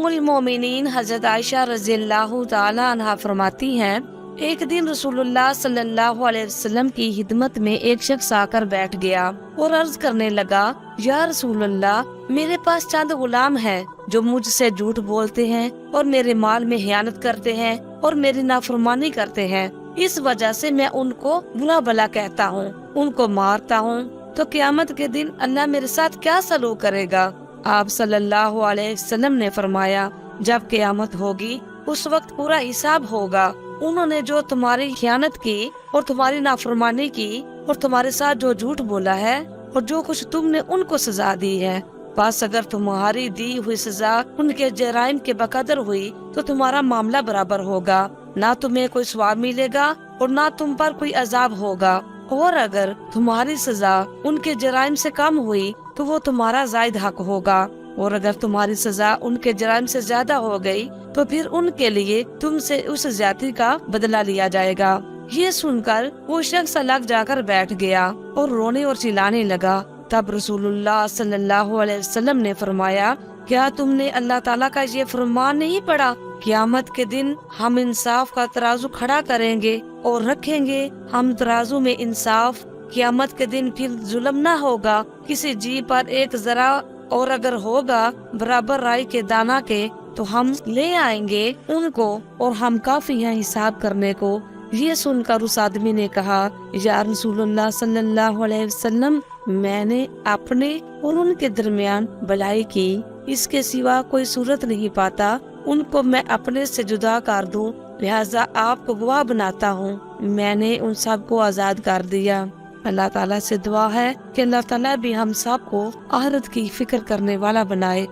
المومنین حضرت عائشہ رضی اللہ تعالی عنہا فرماتی ہیں، ایک دن رسول اللہ صلی اللہ علیہ وسلم کی خدمت میں ایک شخص آ کر بیٹھ گیا اور عرض کرنے لگا، یا رسول اللہ، میرے پاس چند غلام ہیں جو مجھ سے جھوٹ بولتے ہیں اور میرے مال میں خیانت کرتے ہیں اور میری نافرمانی کرتے ہیں، اس وجہ سے میں ان کو برا بھلا کہتا ہوں، ان کو مارتا ہوں، تو قیامت کے دن اللہ میرے ساتھ کیا سلوک کرے گا؟ آپ صلی اللہ علیہ وسلم نے فرمایا، جب قیامت ہوگی اس وقت پورا حساب ہوگا۔ انہوں نے جو تمہاری خیانت کی اور تمہاری نافرمانی کی اور تمہارے ساتھ جو جھوٹ بولا ہے اور جو کچھ تم نے ان کو سزا دی ہے، بس اگر تمہاری دی ہوئی سزا ان کے جرائم کے بقدر ہوئی تو تمہارا معاملہ برابر ہوگا، نہ تمہیں کوئی ثواب ملے گا اور نہ تم پر کوئی عذاب ہوگا، اور اگر تمہاری سزا ان کے جرائم سے کم ہوئی تو وہ تمہارا زائد حق ہوگا، اور اگر تمہاری سزا ان کے جرائم سے زیادہ ہو گئی تو پھر ان کے لیے تم سے اس زیادتی کا بدلہ لیا جائے گا۔ یہ سن کر وہ شخص الگ جا کر بیٹھ گیا اور رونے اور چلانے لگا۔ تب رسول اللہ صلی اللہ علیہ وسلم نے فرمایا، کیا تم نے اللہ تعالیٰ کا یہ فرمان نہیں پڑھا؟ قیامت کے دن ہم انصاف کا ترازو کھڑا کریں گے اور رکھیں گے، ہم ترازو میں انصاف، قیامت کے دن پھر ظلم نہ ہوگا کسی جی پر ایک ذرا، اور اگر ہوگا برابر رائی کے دانہ کے تو ہم لے آئیں گے ان کو، اور ہم کافی ہیں حساب کرنے کو۔ یہ سن کر اس آدمی نے کہا، یا رسول اللہ صلی اللہ علیہ وسلم، میں نے اپنے اور ان کے درمیان بھلائی کی، اس کے سوا کوئی صورت نہیں پاتا ان کو میں اپنے سے جدا کر دوں، لہذا آپ کو گواہ بناتا ہوں، میں نے ان سب کو آزاد کر دیا۔ اللہ تعالیٰ سے دعا ہے کہ اللہ تعالیٰ بھی ہم سب کو آخرت کی فکر کرنے والا بنائے۔